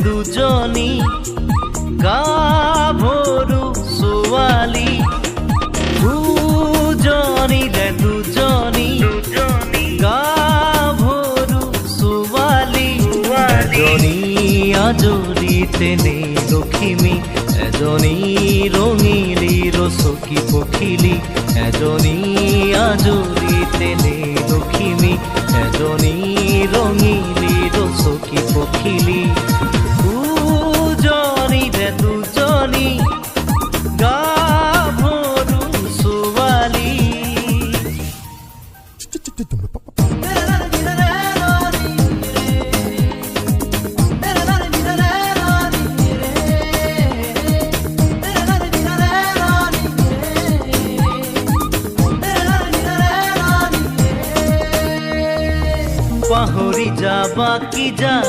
দুজনী গাভৰু ছোৱালী দুজনী গাভৰু ছোৱালী এজনী আজৰি তেনে লখিমী এজনী ৰঙিলী ৰচকী পখিলী এজনী আজৰি তেনে লখিমী এজনী ৰঙিলী ৰচকী পখিলী দুজনী গাভৰু ছোৱালী। পাহৰি যাবা কি জানি